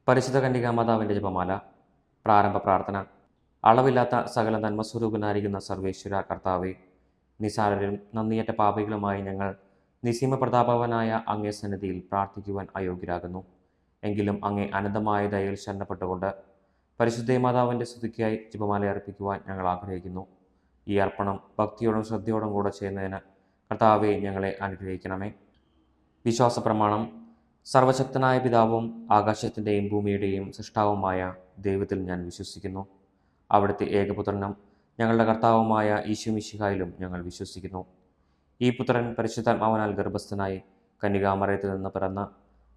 പരിശുദ്ധ കന്യകാമാതാവിൻ്റെ ജപമാല. പ്രാരംഭ പ്രാർത്ഥന. അളവില്ലാത്ത സകല നന്മസ്വരൂപനായിരിക്കുന്ന സർവേശ്വര കർത്താവെ, നിസാരരും നന്ദിയേറ്റ പാപികളുമായി ഞങ്ങൾ നിസീമ പ്രതാപവനായ അങ്ങേ സന്നിധിയിൽ പ്രാർത്ഥിക്കുവാൻ അയോഗ്യരാകുന്നു. എങ്കിലും അങ്ങേ അനന്തമായ ദയയിൽ ശരണപ്പെട്ടുകൊണ്ട് പരിശുദ്ധ മാതാവിൻ്റെ സ്തുതിക്കായി ജപമാല അർപ്പിക്കുവാൻ ഞങ്ങൾ ആഗ്രഹിക്കുന്നു. ഈ അർപ്പണം ഭക്തിയോടും ശ്രദ്ധയോടും കൂടെ ചെയ്യുന്നതിന് കർത്താവെ ഞങ്ങളെ അനുഗ്രഹിക്കണമേ. വിശ്വാസ പ്രമാണം. സർവശക്തനായ പിതാവും ആകാശത്തിൻ്റെയും ഭൂമിയുടെയും സൃഷ്ടാവുമായ ദൈവത്തിൽ ഞാൻ വിശ്വസിക്കുന്നു. അവിടുത്തെ ഏകപുത്രനും ഞങ്ങളുടെ കർത്താവുമായ ഈശോ മിശിഹായിലും ഞങ്ങൾ വിശ്വസിക്കുന്നു. ഈ പുത്രൻ പരിശുദ്ധാത്മാവിനാൽ ഗർഭസ്ഥനായി കന്യകാമറിയത്തിൽ നിന്ന് പിറന്ന്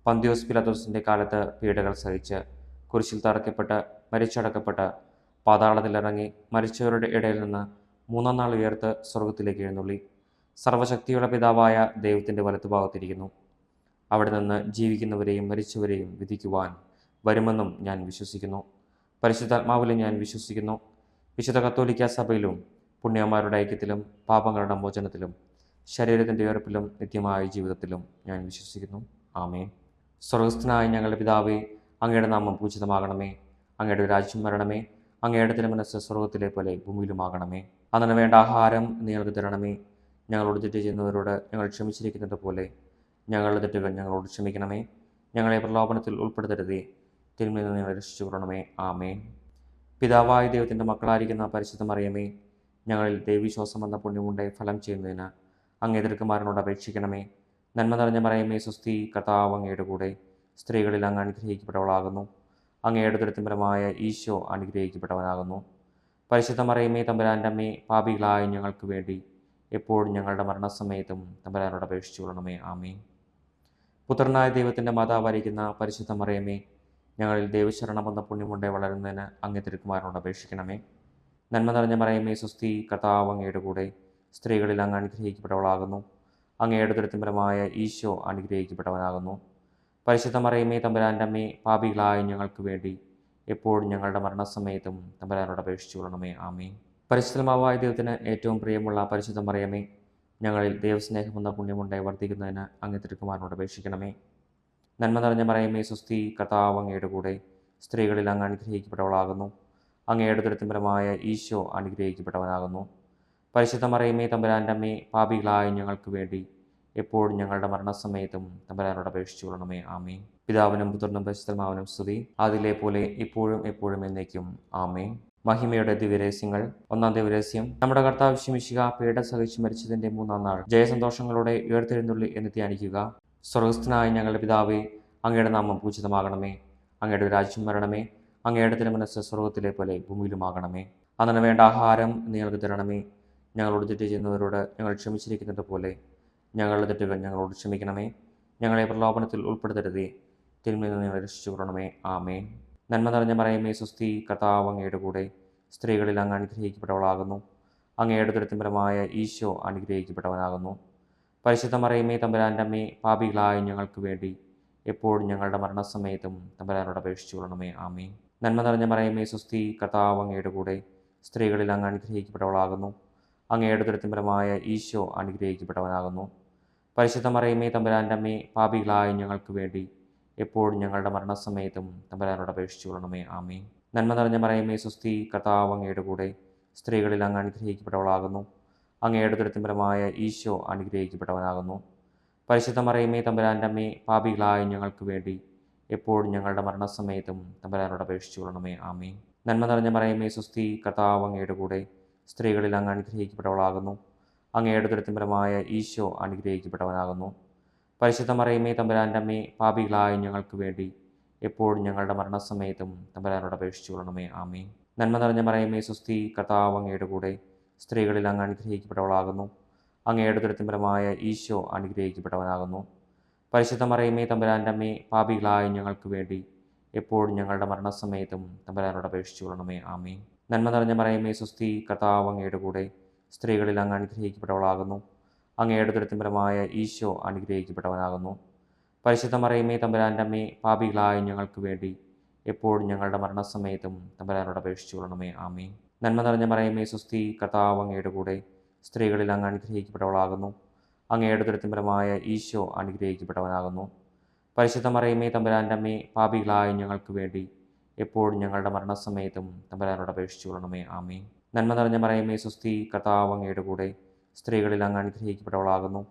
പന്തിയോസ് പിലാത്തോസിൻ്റെ കാലത്ത് പീഡകൾ സഹിച്ച് കുരിശിൽ തറയ്ക്കപ്പെട്ട് മരിച്ചടക്കപ്പെട്ട് പാതാളത്തിലിറങ്ങി മരിച്ചവരുടെ ഇടയിൽ നിന്ന് മൂന്നാം നാൾ ഉയർത്ത് സ്വർഗത്തിലേക്ക് എഴുന്നള്ളി സർവശക്തിയുള്ള പിതാവായ ദൈവത്തിൻ്റെ വലത്തുഭാഗത്തിരിക്കുന്നു. അവിടെ നിന്ന് ജീവിക്കുന്നവരെയും മരിച്ചവരെയും വിധിക്കുവാൻ വരുമെന്നും ഞാൻ വിശ്വസിക്കുന്നു. പരിശുദ്ധാത്മാവിലും ഞാൻ വിശ്വസിക്കുന്നു. വിശുദ്ധ കത്തോലിക്ക സഭയിലും പുണ്യന്മാരുടെ ഐക്യത്തിലും പാപങ്ങളുടെ മോചനത്തിലും ശരീരത്തിൻ്റെ ഉയർപ്പിലും നിത്യമായ ജീവിതത്തിലും ഞാൻ വിശ്വസിക്കുന്നു. ആമേൻ. സ്വർഗസ്ഥനായ ഞങ്ങളുടെ പിതാവേ, അങ്ങയുടെ നാമം പൂജിതമാകണമേ. അങ്ങയുടെ രാജ്യം വരണമേ. അങ്ങയുടെ തിരുമനസ്സ് സ്വർഗത്തിലെ പോലെ ഭൂമിയിലുമാകണമേ. അന്നു വേണ്ട ആഹാരം നിങ്ങൾക്ക് തരണമേ. ഞങ്ങളോട് തെറ്റ് ചെയ്യുന്നവരോട് ഞങ്ങൾ ക്ഷമിച്ചിരിക്കുന്നത് പോലെ ഞങ്ങളുടെ തെറ്റുകൾ ഞങ്ങളോട് ക്ഷമിക്കണമേ. ഞങ്ങളെ പ്രലോഭനത്തിൽ ഉൾപ്പെടുത്തരുതേ, തിന്മയിൽ നിന്ന് ഞങ്ങളെ രക്ഷിച്ചു കൊള്ളണമേ. ആമേൻ. പിതാവായ ദൈവത്തിൻ്റെ മക്കളായിരിക്കുന്ന പരിശുദ്ധ മറിയമേ, ഞങ്ങളിൽ ദൈവവിശ്വാസം എന്ന പുണ്യമുണ്ടായി ഫലം ചെയ്യുന്നതിന് അങ്ങേ തിരുക്കുമാരനോട് അപേക്ഷിക്കണമേ. നന്മ നിറഞ്ഞ മറിയമേ, സ്വസ്തി, കർത്താവ് അങ്ങയുടെ കൂടെ സ്ത്രീകളിൽ അങ്ങ് അനുഗ്രഹിക്കപ്പെട്ടവളാകുന്നു. അങ്ങയുടെ ദുരിതപരമായ ഈശോ അനുഗ്രഹിക്കപ്പെട്ടവനാകുന്നു. പരിശുദ്ധ മറിയമേ, തമ്പുരാൻ്റെ അമ്മേ, പാപികളായ ഞങ്ങൾക്ക് വേണ്ടി എപ്പോഴും ഞങ്ങളുടെ മരണസമയത്തും തമ്പുരാനോട് അപേക്ഷിച്ചു കൊള്ളണമേ. ആമേൻ. പുത്രനായ ദൈവത്തിൻ്റെ മാതാവായിരിക്കുന്ന പരിശുദ്ധ മറിയമേ, ഞങ്ങളിൽ ദൈവശരണം എന്ന പുണ്യമുണ്ടായി വളരുന്നതിന് അങ്ങേ തിരുക്കുമാരനോട് അപേക്ഷിക്കണമേ. നന്മ നിറഞ്ഞ മറിയമേ, സ്വസ്തി, കർത്താവ് അങ്ങയുടെ കൂടെ സ്ത്രീകളിൽ അങ്ങ് അനുഗ്രഹിക്കപ്പെട്ടവളാകുന്നു. അങ്ങയുടെ ദുരിതപരമായ ഈശോ അനുഗ്രഹിക്കപ്പെട്ടവനാകുന്നു. പരിശുദ്ധ മറിയമേ, തമ്പുരാൻ്റെ അമ്മേ, പാപികളായ ഞങ്ങൾക്ക് വേണ്ടി എപ്പോഴും ഞങ്ങളുടെ മരണസമയത്തും തമ്പുരാനോട് അപേക്ഷിച്ചു കൊള്ളണമേ. ആമേൻ. പരിശുദ്ധമാവായ ദൈവത്തിന് ഏറ്റവും പ്രിയമുള്ള പരിശുദ്ധ മറിയമേ, ഞങ്ങളിൽ ദൈവസ്നേഹമെന്ന പുണ്യമുണ്ടായി വർദ്ധിക്കുന്നതിന് അങ്ങേ തിരുക്കുമാരനോട് അപേക്ഷിക്കണമേ. നന്മ നിറഞ്ഞ മറിയമേ, സ്വസ്തി, കർത്താവ് അങ്ങയുടെ കൂടെ സ്ത്രീകളിൽ അങ്ങ് അനുഗ്രഹിക്കപ്പെട്ടവളാകുന്നു. അങ്ങയുടെ ദുരിതപരമായ ഈശോ അനുഗ്രഹിക്കപ്പെട്ടവനാകുന്നു. പരിശുദ്ധ മറിയമേ, തമ്പുരാൻ്റെ അമ്മേ, പാപികളായ ഞങ്ങൾക്ക് വേണ്ടി എപ്പോഴും ഞങ്ങളുടെ മരണസമയത്തും തമ്പുരാനോട് അപേക്ഷിച്ചു കൊള്ളണമേ. ആമേൻ. പിതാവിനും പുത്രനും പരിശുദ്ധമാവനും സ്തുതി, അതിലെ പോലെ ഇപ്പോഴും എപ്പോഴും എന്നേക്കും. ആമേൻ. മഹിമയുടെ ദിവ്യരഹസ്യങ്ങൾ. ഒന്നാം ദിവ്യരഹസ്യം. നമ്മുടെ കർത്താവ് യേശു മിശിഹാ പീഡ സഹിച്ച് മരിച്ചതിൻ്റെ മൂന്നാം നാൾ ജയസന്തോഷങ്ങളോടെ ഉയർത്തെഴുന്നള്ളി എന്ന് ധ്യാനിക്കുക. സ്വർഗസ്ഥനായ ഞങ്ങളുടെ പിതാവേ, അങ്ങയുടെ നാമം പൂജിതമാകണമേ. അങ്ങയുടെ രാജ്യം വരണമേ. അങ്ങയുടെ തിരുമനസ്സ് സ്വർഗത്തിലെ പോലെ ഭൂമിയിലുമാകണമേ. അന്നു വേണ്ട ആഹാരം നിങ്ങൾക്ക് തരണമേ. ഞങ്ങളോട് തെറ്റ് ചെയ്യുന്നവരോട് ഞങ്ങൾ ക്ഷമിച്ചിരിക്കുന്നത് പോലെ ഞങ്ങളുടെ തെറ്റുകൾ ഞങ്ങളോട് ക്ഷമിക്കണമേ. ഞങ്ങളെ പ്രലോഭനത്തിൽ ഉൾപ്പെടുത്തരുതേ, തിന്മയിൽ നിന്ന് ഞങ്ങളെ രക്ഷിച്ചു കൊള്ളണമേ. ആമേൻ. നന്മ നിറഞ്ഞ മറിയമേ, സ്വസ്തി, കർത്താവ് അങ്ങയുടെ കൂടെ സ്ത്രീകളിൽ അങ്ങ് അനുഗ്രഹിക്കപ്പെട്ടവളാകുന്നു. അങ്ങയുടെ ദുരിതപരമായ ഈശോ അനുഗ്രഹിക്കപ്പെട്ടവനാകുന്നു. പരിശുദ്ധ മറിയമേ, തമ്പുരാൻ്റെ അമ്മേ, പാപികളായ ഞങ്ങൾക്ക് വേണ്ടി എപ്പോഴും ഞങ്ങളുടെ മരണസമയത്തും തമ്പുരാനോട് അപേക്ഷിച്ചു കൊള്ളണമേ. ആമേൻ. നന്മ നിറഞ്ഞ മറിയമേ, സ്വസ്തി, കർത്താവ് അങ്ങയുടെ കൂടെ സ്ത്രീകളിൽ അങ്ങ് അനുഗ്രഹിക്കപ്പെട്ടവളാകുന്നു. അങ്ങയുടെ ദുരിതപരമായ ഈശോ അനുഗ്രഹിക്കപ്പെട്ടവനാകുന്നു. പരിശുദ്ധ മറിയമേ, തമ്പുരാൻ്റെ അമ്മേ, പാപികളായ ഞങ്ങൾക്ക് വേണ്ടി എപ്പോഴും ഞങ്ങളുടെ മരണസമയത്തും തമ്പുരാനോട് അപേക്ഷിച്ചു കൊള്ളണമേ. ആമേൻ. നന്മ നിറഞ്ഞ മറിയമേ, സ്വസ്തി, കർത്താവ് അങ്ങയുടെ കൂടെ സ്ത്രീകളിൽ അങ്ങ് അനുഗ്രഹിക്കപ്പെട്ടവളാകുന്നു. അങ്ങയുടെ ദുരിതപരമായ ഈശോ അനുഗ്രഹിക്കപ്പെട്ടവനാകുന്നു. പരിശുദ്ധ മറിയമേ, തമ്പുരാൻ്റെ അമ്മേ, പാപികളായ ഞങ്ങൾക്ക് വേണ്ടി എപ്പോഴും ഞങ്ങളുടെ മരണസമയത്തും തമ്പുരാനോട് അപേക്ഷിച്ചു കൊള്ളണമേ. ആമേൻ. നന്മ നിറഞ്ഞ മറിയമേ, സ്വസ്തി, കർത്താവ് അങ്ങയുടെ കൂടെ സ്ത്രീകളിൽ അങ്ങ് അനുഗ്രഹിക്കപ്പെട്ടവളാകുന്നു. അങ്ങയുടെ ദുരിതപരമായ ഈശോ അനുഗ്രഹിക്കപ്പെട്ടവനാകുന്നു. പരിശുദ്ധ മറിയമേ, തമ്പുരാൻ്റെ അമ്മേ, പാപികളായ ഞങ്ങൾക്ക് വേണ്ടി എപ്പോഴും ഞങ്ങളുടെ മരണസമയത്തും തമ്പുരാനോട് അപേക്ഷിച്ചു കൊള്ളണമേ. ആമേൻ. നന്മ നിറഞ്ഞ മറിയമേ, സ്വസ്തി, കർത്താവ് അങ്ങയുടെ കൂടെ സ്ത്രീകളിൽ അങ്ങ് അനുഗ്രഹിക്കപ്പെട്ടവളാകുന്നു. അങ്ങയുടെ ദുരിതപരമായ ഈശോ അനുഗ്രഹിക്കപ്പെട്ടവനാകുന്നു. പരിശുദ്ധ മറിയമേ, തമ്പുരാൻ്റെ അമ്മേ, പാപികളായ ഞങ്ങൾക്ക് വേണ്ടി എപ്പോഴും ഞങ്ങളുടെ മരണസമയത്തും തമ്പുരാനോട് അപേക്ഷിച്ചു കൊള്ളണമേ. ആമേൻ. നന്മ നിറഞ്ഞ മറിയമേ, സ്വസ്തി, കർത്താവ് അങ്ങയുടെ കൂടെ സ്ത്രീകളിൽ അങ്ങ് അനുഗ്രഹിക്കപ്പെട്ടവളാകുന്നു. അങ്ങയുടെ ദുരിതപരമായ ഈശോ അനുഗ്രഹിക്കപ്പെട്ടവനാകുന്നു. പരിശുദ്ധ മറിയമേ, തമ്പുരാൻ്റെ അമ്മേ, പാപികളായ ഞങ്ങൾക്ക് വേണ്ടി എപ്പോഴും ഞങ്ങളുടെ മരണസമയത്തും തമ്പുരാനോട് അപേക്ഷിച്ചു കൊള്ളണമേ. ആമേൻ. നന്മ നിറഞ്ഞ മറിയമേ, സ്വസ്തി, കർത്താവ് അങ്ങയുടെ കൂടെ സ്ത്രീകളിൽ അങ്ങ് അനുഗ്രഹിക്കപ്പെട്ടവളാകുന്നു. അങ്ങയുടെ ദുരിതപരമായ ഈശോ അനുഗ്രഹിക്കപ്പെട്ടവനാകുന്നു. പരിശുദ്ധ മറിയമേ തമ്പുരാൻ്റെ അമ്മേ, പാപികളായ ഞങ്ങൾക്ക് വേണ്ടി എപ്പോഴും ഞങ്ങളുടെ മരണസമയത്തും തമ്പുരാനോട് അപേക്ഷിച്ചു കൊള്ളണമേ. ആമേൻ. നന്മ നിറഞ്ഞ മറിയമേ, സ്വസ്തി, കർത്താവ് അങ്ങയുടെ കൂടെ സ്ത്രീകളിൽ അങ്ങ് അനുഗ്രഹിക്കപ്പെട്ടവളാകുന്നു.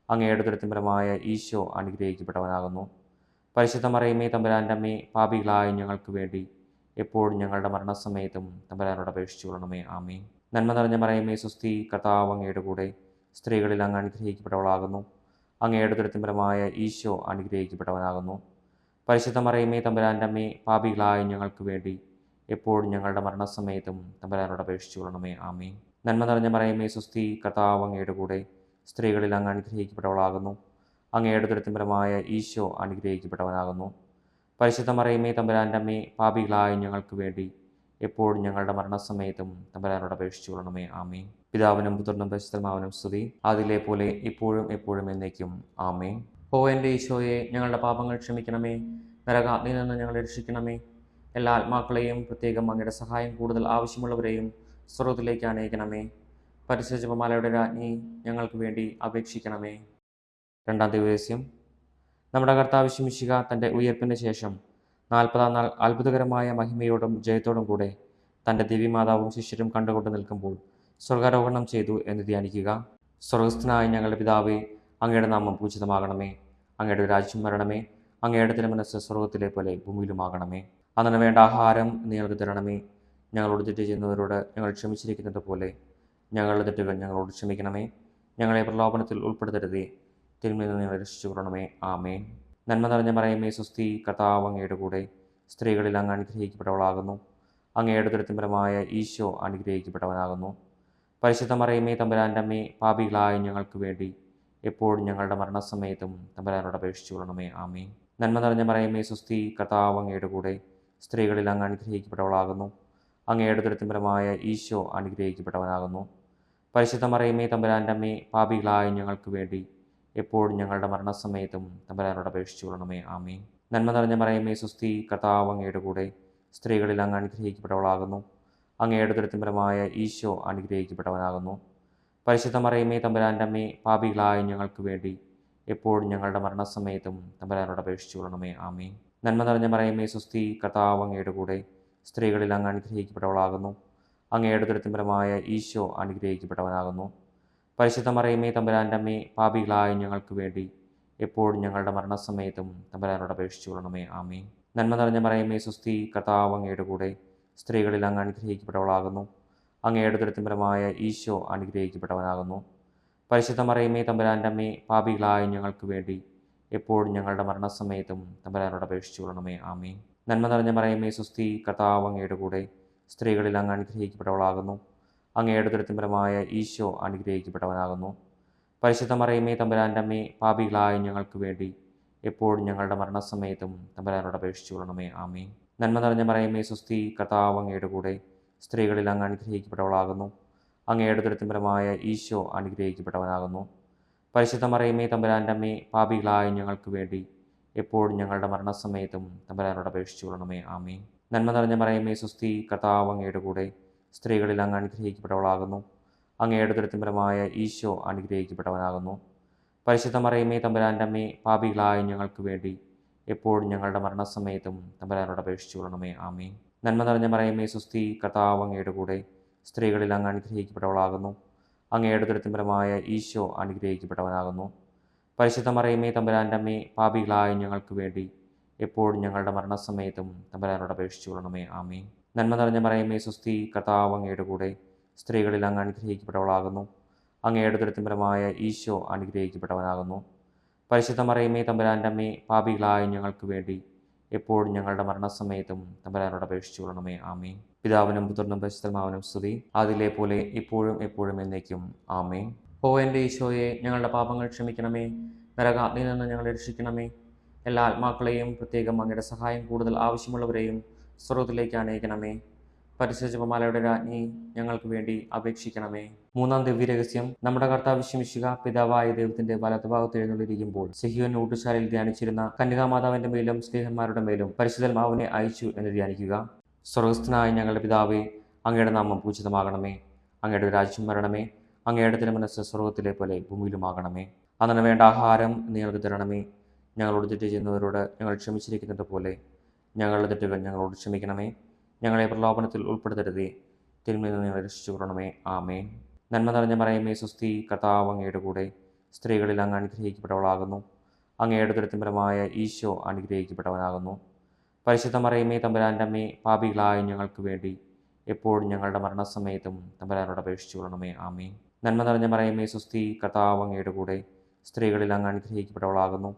അങ്ങയുടെ ഉദരത്തിൻ ഫലമായ ഈശോ അനുഗ്രഹിക്കപ്പെട്ടവനാകുന്നു. പരിശുദ്ധ മറിയമേ തമ്പുരാൻ്റെ അമ്മേ, പാപികളായ ഞങ്ങൾക്ക് വേണ്ടി എപ്പോഴും ഞങ്ങളുടെ മരണസമയത്തും തമ്പുരാനോട് അപേക്ഷിച്ചു കൊള്ളണമേ. ആമേൻ. നന്മ നിറഞ്ഞ മറിയമേ, സ്വസ്തി, കർത്താവ് അങ്ങയുടെ കൂടെ സ്ത്രീകളിൽ അങ്ങ് അനുഗ്രഹിക്കപ്പെട്ടവളാകുന്നു. അങ്ങയുടെ ഉദരത്തിൻ ഫലമായ ഈശോ അനുഗ്രഹിക്കപ്പെട്ടവനാകുന്നു. പരിശുദ്ധ മറിയമേ തമ്പുരാൻ്റെ അമ്മേ, പാപികളായ ഞങ്ങൾക്ക് വേണ്ടി എപ്പോഴും ഞങ്ങളുടെ മരണസമയത്തും തമ്പുരാനോട് അപേക്ഷിച്ചു കൊള്ളണമേ. ആമേൻ. നന്മ നിറഞ്ഞ മറിയമേ, സ്വസ്തി, കർത്താവ് അങ്ങയുടെ കൂടെ സ്ത്രീകളിൽ അങ്ങ് അനുഗ്രഹിക്കപ്പെട്ടവളാകുന്നു. അങ്ങയുടെ ഉദരത്തിൻ ഫലമായ ഈശോ അനുഗ്രഹിക്കപ്പെട്ടവനാകുന്നു. പരിശുദ്ധ മറിയമേ തമ്പുരാൻ്റെ അമ്മേ, പാപികളായ ഞങ്ങൾക്ക് വേണ്ടി എപ്പോഴും ഞങ്ങളുടെ മരണസമയത്തും തമ്പുരാനോട് അപേക്ഷിച്ചു കൊള്ളണമേ. ആമേൻ. പിതാവിനും പുത്രനും പരിശുദ്ധാത്മാവിനും സ്തുതി, അതിലെ പോലെ ഇപ്പോഴും എപ്പോഴും എന്നേക്കും. ആമേൻ. ഓ എൻ്റെ ഈശോയെ, ഞങ്ങളുടെ പാപങ്ങൾ ക്ഷമിക്കണമേ, നരകാഗ്നിയിൽ നിന്ന് ഞങ്ങളെ രക്ഷിക്കണമേ. എല്ലാ ആത്മാക്കളെയും, പ്രത്യേകം അങ്ങയുടെ സഹായം കൂടുതൽ ആവശ്യമുള്ളവരെയും സ്വർഗ്ഗത്തിലേക്ക് അനയിക്കണമേ. പരിശുദ്ധ ജപമാലയുടെ രാജ്ഞി, ഞങ്ങൾക്ക് വേണ്ടി അപേക്ഷിക്കണമേ. രണ്ടാം ദിവസം, നമ്മുടെ കർത്താവ് ശിമിശിക തൻ്റെ ഉയർപ്പിന് ശേഷം 40-ാം നാൾ അത്ഭുതകരമായ മഹിമയോടും ജയത്തോടും കൂടെ തൻ്റെ ദിവ്യമാതാവും ശിഷ്യരും കണ്ടുകൊണ്ട് നിൽക്കുമ്പോൾ സ്വർഗാരോഹണം ചെയ്തു എന്ന് ധ്യാനിക്കുക. സ്വർഗസ്ഥനായ ഞങ്ങളുടെ പിതാവേ, അങ്ങയുടെ നാമം പൂജിതമാകണമേ. അങ്ങയുടെ രാജ്യം വരണമേ. അങ്ങയുടെ തിരുമനസ്സ് സ്വർഗത്തിലെ പോലെ ഭൂമിയിലുമാകണമേ. അന്നു വേണ്ട ആഹാരം ഞങ്ങൾക്ക് തരണമേ. ഞങ്ങളോട് തെറ്റ് ചെയ്യുന്നവരോട് ഞങ്ങൾ ക്ഷമിച്ചിരിക്കുന്നത് പോലെ ഞങ്ങളുടെ തെറ്റുകൾ ഞങ്ങളോട് ക്ഷമിക്കണമേ. ഞങ്ങളെ പ്രലോഭനത്തിൽ ഉൾപ്പെടുത്തരുതേ, തിന്മയിൽ നിന്ന് ഞങ്ങളെ രക്ഷിച്ചു കൊള്ളണമേ. ആമേൻ. നന്മ നിറഞ്ഞ മറിയമേ, സ്വസ്തി, കർത്താവ് അങ്ങയുടെ കൂടെ സ്ത്രീകളിൽ അങ്ങ് അനുഗ്രഹിക്കപ്പെട്ടവളാകുന്നു. അങ്ങയുടെ ഉദരത്തിൻ ഫലമായ ഈശോ അനുഗ്രഹിക്കപ്പെട്ടവനാകുന്നു. പരിശുദ്ധ മറിയമേ തമ്പുരാൻ്റെ അമ്മേ, പാപികളായ ഞങ്ങൾക്ക് വേണ്ടി എപ്പോഴും ഞങ്ങളുടെ മരണസമയത്തും തമ്പുരാനോട് അപേക്ഷിച്ചു കൊള്ളണമേ. ആമേൻ. നന്മ നിറഞ്ഞ മറിയമേ, സ്വസ്തി, കർത്താവ് അങ്ങയുടെ കൂടെ സ്ത്രീകളിൽ അങ്ങ് അനുഗ്രഹിക്കപ്പെട്ടവളാകുന്നു. അങ്ങയുടെ ഉദരത്തിൻ ഫലമായ ഈശോ അനുഗ്രഹിക്കപ്പെട്ടവനാകുന്നു. പരിശുദ്ധ മറിയമേ തമ്പുരാൻ്റെ അമ്മേ, പാപികളായ ഞങ്ങൾക്ക് വേണ്ടി എപ്പോഴും ഞങ്ങളുടെ മരണസമയത്തും തമ്പുരാനോട് അപേക്ഷിച്ചു കൊള്ളണമേ. ആമേൻ. നന്മ നിറഞ്ഞ മറിയമേ, സ്വസ്തി, കർത്താവ് അങ്ങയുടെ കൂടെ സ്ത്രീകളിൽ അങ്ങ് അനുഗ്രഹിക്കപ്പെട്ടവളാകുന്നു. അങ്ങയുടെ ഉദരത്തിൻ ഫലമായ ഈശോ അനുഗ്രഹിക്കപ്പെട്ടവനാകുന്നു. പരിശുദ്ധ മറിയമേ തമ്പുരാൻ്റെ അമ്മേ, പാപികളായ ഞങ്ങൾക്ക് വേണ്ടി എപ്പോഴും ഞങ്ങളുടെ മരണസമയത്തും തമ്പുരാനോട് അപേക്ഷിച്ചു കൊള്ളണമേ. ആമേൻ. നന്മ നിറഞ്ഞ മറിയമേ, സ്വസ്തി, കർത്താവ് അങ്ങയുടെ കൂടെ സ്ത്രീകളിൽ അങ്ങ് അനുഗ്രഹിക്കപ്പെട്ടവളാകുന്നു. അങ്ങയുടെ ഉദരത്തിൻ ഫലമായ ഈശോ അനുഗ്രഹിക്കപ്പെട്ടവനാകുന്നു. പരിശുദ്ധ മറിയമേ തമ്പുരാൻ്റെ അമ്മേ, പാപികളായ ഞങ്ങൾക്ക് വേണ്ടി എപ്പോഴും ഞങ്ങളുടെ മരണസമയത്തും തമ്പുരാനോട് അപേക്ഷിച്ചു കൊള്ളണമേ. ആമേൻ. നന്മ നിറഞ്ഞ മറിയമേ, സ്വസ്തി, കർത്താവ് അങ്ങയുടെ കൂടെ സ്ത്രീകളിൽ അങ്ങ് അനുഗ്രഹിക്കപ്പെട്ടവളാകുന്നു. അങ്ങയുടെ ഉദരത്തിൻ ഫലമായ ഈശോ അനുഗ്രഹിക്കപ്പെട്ടവനാകുന്നു. പരിശുദ്ധ മറിയമേ തമ്പുരാൻ്റെ അമ്മേ, പാപികളായ ഞങ്ങൾക്ക് വേണ്ടി എപ്പോഴും ഞങ്ങളുടെ മരണസമയത്തും തമ്പുരാനോട് അപേക്ഷിച്ചു കൊള്ളണമേ. ആമേൻ. നന്മ നിറഞ്ഞ മറിയമേ, സ്വസ്തി, കർത്താവ് അങ്ങയുടെ കൂടെ സ്ത്രീകളിൽ അങ്ങ് അനുഗ്രഹിക്കപ്പെട്ടവളാകുന്നു. അങ്ങയുടെ ഉദരത്തിൻ ഫലമായ ഈശോ അനുഗ്രഹിക്കപ്പെട്ടവനാകുന്നു. പരിശുദ്ധ മറിയമേ തമ്പുരാൻ്റെ അമ്മേ, പാപികളായ ഞങ്ങൾക്ക് വേണ്ടി എപ്പോഴും ഞങ്ങളുടെ മരണസമയത്തും തമ്പുരാനോട് അപേക്ഷിച്ചു കൊള്ളണമേ. ആമേൻ. നന്മ നിറഞ്ഞ മറിയമേ, സ്വസ്തി, കർത്താവ് അങ്ങയുടെ കൂടെ സ്ത്രീകളിൽ അങ്ങ് അനുഗ്രഹിക്കപ്പെട്ടവളാകുന്നു. അങ്ങയുടെ ഉദരത്തിൻ ഫലമായ ഈശോ അനുഗ്രഹിക്കപ്പെട്ടവനാകുന്നു. പരിശുദ്ധ മറിയമേ തമ്പുരാൻ്റെ അമ്മേ, പാപികളായ ഞങ്ങൾക്ക് വേണ്ടി എപ്പോഴും ഞങ്ങളുടെ മരണസമയത്തും തമ്പുരാനോട് അപേക്ഷിച്ചു കൊള്ളണമേ. ആമേൻ. നന്മ നിറഞ്ഞ മറിയമേ, സ്വസ്തി, കർത്താവ് അങ്ങയുടെ കൂടെ സ്ത്രീകളിൽ അങ്ങ് അനുഗ്രഹിക്കപ്പെട്ടവളാകുന്നു. അങ്ങയുടെ ഉദരത്തിൻ ഫലമായ ഈശോ അനുഗ്രഹിക്കപ്പെട്ടവനാകുന്നു. പരിശുദ്ധ മറിയമേ തമ്പുരാൻ്റെ അമ്മേ, പാപികളായ ഞങ്ങൾക്ക് വേണ്ടി എപ്പോഴും ഞങ്ങളുടെ മരണസമയത്തും തമ്പുരാനോട് അപേക്ഷിച്ചു കൊള്ളണമേ. ആമേൻ. നന്മ നിറഞ്ഞ മറിയമേ, സ്വസ്തി, കർത്താവ് അങ്ങയുടെ കൂടെ സ്ത്രീകളിൽ അങ്ങ് അനുഗ്രഹിക്കപ്പെട്ടവളാകുന്നു. അങ്ങയുടെ ഉദരത്തിൻ ഫലമായ ഈശോ അനുഗ്രഹിക്കപ്പെട്ടവനാകുന്നു. പരിശുദ്ധ മറിയമേ തമ്പുരാൻ്റെ അമ്മേ, പാപികളായ ഞങ്ങൾക്ക് വേണ്ടി എപ്പോഴും ഞങ്ങളുടെ മരണസമയത്തും തമ്പുരാനോട് അപേക്ഷിച്ചു കൊള്ളണമേ. ആമേൻ. നന്മ നിറഞ്ഞ മറിയമേ, സ്വസ്തി, കർത്താവ് അങ്ങയുടെ കൂടെ സ്ത്രീകളിൽ അങ്ങ് അനുഗ്രഹിക്കപ്പെട്ടവളാകുന്നു. അങ്ങയുടെ ഉദരത്തിൻ ഫലമായ ഈശോ അനുഗ്രഹിക്കപ്പെട്ടവനാകുന്നു. പരിശുദ്ധ മറിയമേ തമ്പുരാൻ്റെ അമ്മേ, പാപികളായ ഞങ്ങൾക്ക് വേണ്ടി എപ്പോഴും ഞങ്ങളുടെ മരണസമയത്തും തമ്പുരാനോട് അപേക്ഷിച്ചു കൊള്ളണമേ. ആമേൻ. പിതാവിനും പുത്രനും പരിശുദ്ധാത്മാവിനും സ്തുതി, അതിലെ പോലെ ഇപ്പോഴും എപ്പോഴും എന്നേക്കും. ആമേൻ. ഓ എൻ്റെ ഈശോയെ, ഞങ്ങളുടെ പാപങ്ങൾ ക്ഷമിക്കണമേ, നരകാഗ്നിയിൽ നിന്ന് ഞങ്ങളെ രക്ഷിക്കണമേ. എല്ലാ ആത്മാക്കളെയും, പ്രത്യേകം അങ്ങയുടെ സഹായം കൂടുതൽ ആവശ്യമുള്ളവരെയും സ്വർഗ്ഗത്തിലേക്ക് അനയിക്കണമേ. പരിശുദ്ധ ജപമാലയുടെ രാജ്ഞി, ഞങ്ങൾക്ക് വേണ്ടി അപേക്ഷിക്കണമേ. മൂന്നാം ദിവ്യരഹസ്യം, നമ്മുടെ കർത്താവ് ശിമിശിക പിതാവായ ദൈവത്തിന്റെ വലതുഭാഗത്ത് എഴുന്നള്ളിയിരിക്കുമ്പോൾ സിഹിയോൻ ഊട്ടുശാലയിൽ ധ്യാനിച്ചിരുന്ന കന്യകാമാതാവിന്റെ മേലും സ്നേഹന്മാരുടെ മേലും പരിശുദ്ധാത്മാവിനെ അയച്ചു എന്ന് ധ്യാനിക്കുക. സ്വർഗസ്ഥനായ ഞങ്ങളുടെ പിതാവേ, അങ്ങയുടെ നാമം പൂജിതമാകണമേ. അങ്ങയുടെ രാജ്യം വരണമേ. അങ്ങയുടെ തിരുമനസ്സ് സ്വർഗ്ഗത്തിലെ പോലെ ഭൂമിയിലുമാകണമേ. അന്നു വേണ്ട ആഹാരം ഞങ്ങൾക്ക് തരണമേ. ഞങ്ങളോട് തെറ്റ് ചെയ്യുന്നവരോട് ഞങ്ങൾ ക്ഷമിച്ചിരിക്കുന്നത് പോലെ ഞങ്ങളുടെ തെറ്റുകൾ ഞങ്ങളോട് ക്ഷമിക്കണമേ. ഞങ്ങളെ പ്രലോഭനത്തിൽ ഉൾപ്പെടുത്തരുതേ, തിന്മയിൽ നിന്ന് ഞങ്ങളെ രക്ഷിച്ചു കൊള്ളണമേ. ആമേൻ. നന്മ നിറഞ്ഞ മറിയമേ, സ്വസ്തി, കർത്താവ് അങ്ങയുടെ കൂടെ സ്ത്രീകളിൽ അങ്ങ് അനുഗ്രഹിക്കപ്പെട്ടവളാകുന്നു. അങ്ങയുടെ ഉദരത്തിൻ ഫലമായ ഈശോ അനുഗ്രഹിക്കപ്പെട്ടവനാകുന്നു. പരിശുദ്ധ മറിയമേ, തമ്പുരാൻ്റെ അമ്മേ, പാപികളായ ഞങ്ങൾക്ക് വേണ്ടി എപ്പോഴും ഞങ്ങളുടെ മരണസമയത്തും തമ്പുരാനോട് അപേക്ഷിച്ചു കൊള്ളണമേ. ആമേൻ. നന്മ നിറഞ്ഞ മറിയമേ, സ്വസ്തി, കർത്താവ് അങ്ങയുടെ കൂടെ സ്ത്രീകളിൽ അങ്ങ് അനുഗ്രഹിക്കപ്പെട്ടവളാകുന്നു.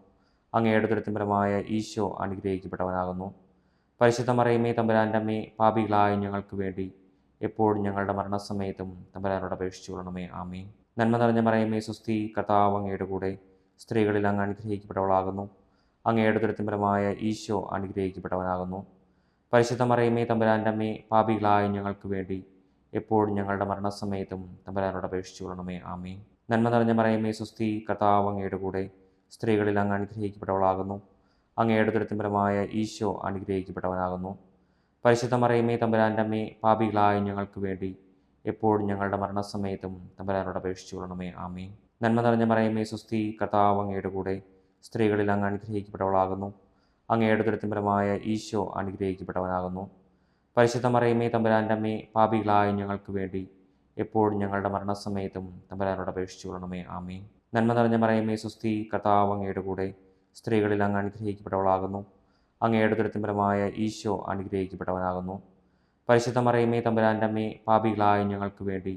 അങ്ങയുടെ ഉദരത്തിൻ ഫലമായ ഈശോ അനുഗ്രഹിക്കപ്പെട്ടവനാകുന്നു. പരിശുദ്ധ മറിയമേ, തമ്പുരാൻ്റെ അമ്മേ, പാപികളായ ഞങ്ങൾക്ക് വേണ്ടി എപ്പോഴും ഞങ്ങളുടെ മരണസമയത്തും തമ്പുരാനോട് അപേക്ഷിച്ചു കൊള്ളണമേ. ആമേൻ. നന്മ നിറഞ്ഞ മറിയമേ, സ്വസ്തി, കർത്താവ് അങ്ങയുടെ കൂടെ സ്ത്രീകളിൽ അങ്ങ് അനുഗ്രഹിക്കപ്പെട്ടവളാകുന്നു. അങ്ങയുടെ ഉദരത്തിൻ ഫലമായ ഈശോ അനുഗ്രഹിക്കപ്പെട്ടവനാകുന്നു. പരിശുദ്ധ മറിയമേ, തമ്പുരാൻ്റെ അമ്മേ, പാപികളായ ഞങ്ങൾക്ക് വേണ്ടി എപ്പോഴും ഞങ്ങളുടെ മരണസമയത്തും തമ്പുരാനോട് അപേക്ഷിച്ചു കൊള്ളണമേ. ആമേൻ. നന്മ നിറഞ്ഞ മറിയമേ, സ്വസ്തി, കർത്താവ് അങ്ങയുടെ കൂടെ സ്ത്രീകളിൽ അങ്ങ് അനുഗ്രഹിക്കപ്പെട്ടവളാകുന്നു. അങ്ങയുടെ ഉദരത്തിൻ ഫലമായ ഈശോ അനുഗ്രഹിക്കപ്പെട്ടവനാകുന്നു. പരിശുദ്ധ മറിയമേ, തമ്പുരാൻ്റെ അമ്മേ, പാപികളായ ഞങ്ങൾക്ക് വേണ്ടി എപ്പോഴും ഞങ്ങളുടെ മരണസമയത്തും തമ്പുരാനോട് അപേക്ഷിച്ചു കൊള്ളണമേ. ആമേൻ. നന്മ നിറഞ്ഞ മറിയമേ, സ്വസ്തി, കർത്താവ് അങ്ങയുടെ കൂടെ സ്ത്രീകളിൽ അങ്ങ് അനുഗ്രഹിക്കപ്പെട്ടവളാകുന്നു. അങ്ങയുടെ ഉദരത്തിൻ ഫലമായ ഈശോ അനുഗ്രഹിക്കപ്പെട്ടവനാകുന്നു. പരിശുദ്ധ മറിയമേ, തമ്പുരാൻ്റെ അമ്മേ, പാപികളായ ഞങ്ങൾക്ക് വേണ്ടി എപ്പോഴും ഞങ്ങളുടെ മരണസമയത്തും തമ്പുരാനോട് അപേക്ഷിച്ചു കൊള്ളണമേ. ആമേൻ. നന്മ നിറഞ്ഞ മറിയമേ, സ്വസ്തി, കർത്താവ് അങ്ങയുടെ കൂടെ സ്ത്രീകളിൽ അങ്ങ് അനുഗ്രഹിക്കപ്പെട്ടവളാകുന്നു. അങ്ങയുടെ ഉദരത്തിൻ ഫലമായ ഈശോ അനുഗ്രഹിക്കപ്പെട്ടവനാകുന്നു. പരിശുദ്ധ മറിയമേ, തമ്പുരാൻ്റെ അമ്മേ, പാപികളായ ഞങ്ങൾക്ക് വേണ്ടി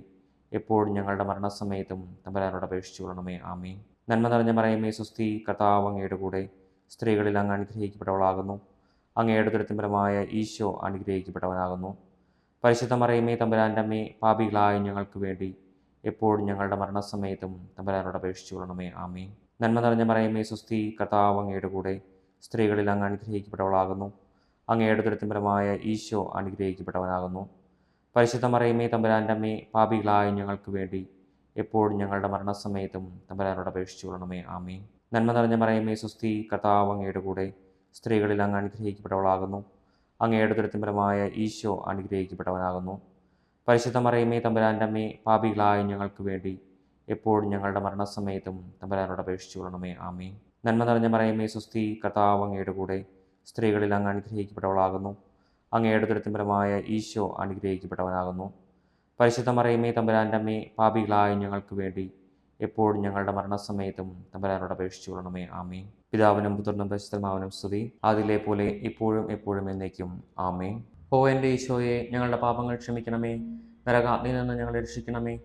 എപ്പോഴും ഞങ്ങളുടെ മരണസമയത്തും തമ്പുരാനോട് അപേക്ഷിച്ചു കൊള്ളണമേ. ആമേൻ. നന്മ നിറഞ്ഞ മറിയമേ, സ്വസ്തി, കർത്താവ് അങ്ങയുടെ കൂടെ സ്ത്രീകളിൽ അങ്ങ് അനുഗ്രഹിക്കപ്പെട്ടവളാകുന്നു. അങ്ങയുടെ ഉദരത്തിൻ ഫലമായ ഈശോ അനുഗ്രഹിക്കപ്പെട്ടവനാകുന്നു. പരിശുദ്ധ മറിയമേ, തമ്പുരാൻ്റെ അമ്മേ, പാപികളായ ഞങ്ങൾക്ക് വേണ്ടി എപ്പോഴും ഞങ്ങളുടെ മരണസമയത്തും തമ്പുരാനോട് അപേക്ഷിച്ചു കൊള്ളണമേ. ആമേൻ. നന്മ നിറഞ്ഞ മറിയമേ, സ്വസ്തി, കർത്താവ് അങ്ങയുടെ കൂടെ സ്ത്രീകളിൽ അങ്ങ് അനുഗ്രഹിക്കപ്പെട്ടവളാകുന്നു. അങ്ങയുടെ ഉദരത്തിൻ ഫലമായ ഈശോ അനുഗ്രഹിക്കപ്പെട്ടവനാകുന്നു. പരിശുദ്ധ മറിയമേ, തമ്പുരാൻ്റെ അമ്മേ, പാപികളായ ഞങ്ങൾക്ക് വേണ്ടി എപ്പോഴും ഞങ്ങളുടെ മരണസമയത്തും തമ്പുരാനോട് അപേക്ഷിച്ചു കൊള്ളണമേ. ആമേൻ. നന്മ നിറഞ്ഞ മറിയമേ, സ്വസ്തി, കർത്താവ് അങ്ങയുടെ കൂടെ സ്ത്രീകളിൽ അങ്ങ് അനുഗ്രഹിക്കപ്പെട്ടവളാകുന്നു. അങ്ങയുടെ ഉദരത്തിൻ ഫലമായ ഈശോ അനുഗ്രഹിക്കപ്പെട്ടവനാകുന്നു. പരിശുദ്ധ മറിയമേ, തമ്പുരാൻ്റെ അമ്മേ, പാപികളായ ഞങ്ങൾക്ക് വേണ്ടി എപ്പോഴും ഞങ്ങളുടെ മരണസമയത്തും തമ്പുരാനോട് അപേക്ഷിച്ചു കൊള്ളണമേ. ആമേൻ. നന്മ നിറഞ്ഞ മറിയമേ, സ്വസ്തി, കർത്താവ് അങ്ങയുടെ കൂടെ സ്ത്രീകളിൽ അങ്ങ് അനുഗ്രഹിക്കപ്പെട്ടവളാകുന്നു. അങ്ങയുടെ ഉദരത്തിൻ ഫലമായ ഈശോ അനുഗ്രഹിക്കപ്പെട്ടവനാകുന്നു. പരിശുദ്ധ മറിയമേ, തമ്പുരാൻ്റെ അമ്മേ, പാപികളായ ഞങ്ങൾക്ക് വേണ്ടി എപ്പോഴും ഞങ്ങളുടെ മരണസമയത്തും തമ്പുരാനോട് അപേക്ഷിച്ചു കൊള്ളണമേ. ആമേൻ. പിതാവിനും പുത്രനും പരിശുദ്ധാത്മാവിനും സ്തുതി, അതിലെ പോലെ ഇപ്പോഴും എപ്പോഴും എന്നേക്കും. ആമേൻ. ഓ എൻ്റെ ഈശോയെ, ഞങ്ങളുടെ പാപങ്ങൾ ക്ഷമിക്കണമേ. നരകാഗ്നിയിൽ നിന്ന് ഞങ്ങളെ രക്ഷിക്കണമേ.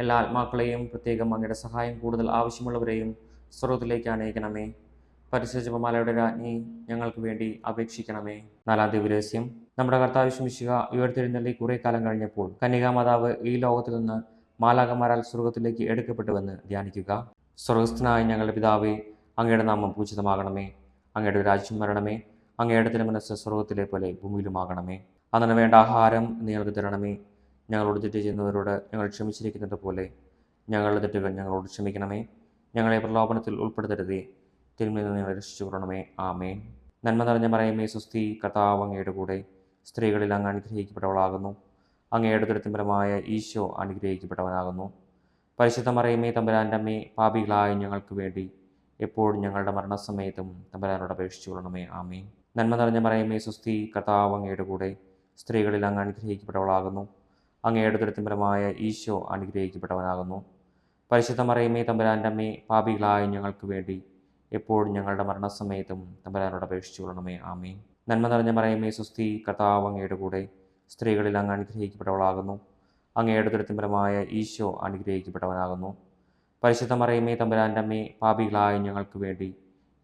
എല്ലാ ആത്മാക്കളെയും, പ്രത്യേകം അങ്ങയുടെ സഹായം കൂടുതൽ ആവശ്യമുള്ളവരെയും സ്വർഗ്ഗത്തിലേക്ക് അനയിക്കണമേ. പരിശുദ്ധ ജപമാലയുടെ രാജ്ഞി, ഞങ്ങൾക്ക് വേണ്ടി അപേക്ഷിക്കണമേ. നാലാം ദിവ്യരഹസ്യം. നമ്മുടെ കർത്താവ് യേശു മിശിഹ ഉയർത്തെഴുന്നള്ളി കുറേ കാലം കഴിഞ്ഞപ്പോൾ കന്യകാമാതാവ് ഈ ലോകത്തിൽ നിന്ന് മാലാഖമാരാൽ സ്വർഗ്ഗത്തിലേക്ക് എടുക്കപ്പെട്ടുവെന്ന് ധ്യാനിക്കുക. സ്വർഗ്ഗസ്ഥനായ ഞങ്ങളുടെ പിതാവേ, അങ്ങയുടെ നാമം പൂജിതമാകണമേ. അങ്ങയുടെ രാജ്യം വരണമേ. അങ്ങയുടെ തിരുമനസ്സ് സ്വർഗ്ഗത്തിലെ പോലെ ഭൂമിയിലുമാകണമേ. അന്നു വേണ്ട ആഹാരം ഞങ്ങൾക്ക് തരണമേ. ഞങ്ങളോട് തെറ്റ് ചെയ്യുന്നവരോട് ഞങ്ങൾ ക്ഷമിച്ചിരിക്കുന്നത് പോലെ ഞങ്ങളുടെ തെറ്റുകൾ ഞങ്ങളോട് ക്ഷമിക്കണമേ. ഞങ്ങളെ പ്രലോഭനത്തിൽ ഉൾപ്പെടുത്തരുതേ, തിന്മയിൽ നിന്ന് ഞങ്ങളെ രക്ഷിച്ചു കൊള്ളണമേ. ആമേൻ. നന്മ നിറഞ്ഞ മറിയമേ, സ്വസ്തി, കർത്താവ് അങ്ങയുടെ കൂടെ സ്ത്രീകളിൽ അങ്ങ് അനുഗ്രഹിക്കപ്പെട്ടവളാകുന്നു. അങ്ങയുടെ ഉദരത്തിൻ ഫലമായ ഈശോ അനുഗ്രഹിക്കപ്പെട്ടവനാകുന്നു. പരിശുദ്ധ മറിയമേ, തമ്പുരാൻ്റെ അമ്മേ, പാപികളായ ഞങ്ങൾക്ക് വേണ്ടി എപ്പോഴും ഞങ്ങളുടെ മരണസമയത്തും തമ്പുരാനോട് അപേക്ഷിച്ചു കൊള്ളണമേ. ആമേൻ. നന്മ നിറഞ്ഞ മറിയമേ, സ്വസ്തി, കർത്താവ് അങ്ങയുടെ കൂടെ സ്ത്രീകളിൽ അങ്ങ് അനുഗ്രഹിക്കപ്പെട്ടവളാകുന്നു. അങ്ങയുടെ ഉദരത്തിൻ ഫലമായ ഈശോ അനുഗ്രഹിക്കപ്പെട്ടവനാകുന്നു. പരിശുദ്ധ മറിയമേ, തമ്പുരാൻ്റെ അമ്മേ, പാപികളായ ഞങ്ങൾക്ക് വേണ്ടി എപ്പോഴും ഞങ്ങളുടെ മരണസമയത്തും തമ്പുരാനോട് അപേക്ഷിച്ചു കൊള്ളണമേ. ആമേൻ. നന്മ നിറഞ്ഞ മറിയമേ, സ്വസ്തി, കർത്താവ് അങ്ങയുടെ കൂടെ സ്ത്രീകളിൽ അങ്ങ് അനുഗ്രഹിക്കപ്പെട്ടവളാകുന്നു. അങ്ങയുടെ ഉദരത്തിൻ ഫലമായ ഈശോ അനുഗ്രഹിക്കപ്പെട്ടവനാകുന്നു. പരിശുദ്ധ മറിയമേ, തമ്പുരാൻ്റെ അമ്മേ, പാപികളായ ഞങ്ങൾക്ക് വേണ്ടി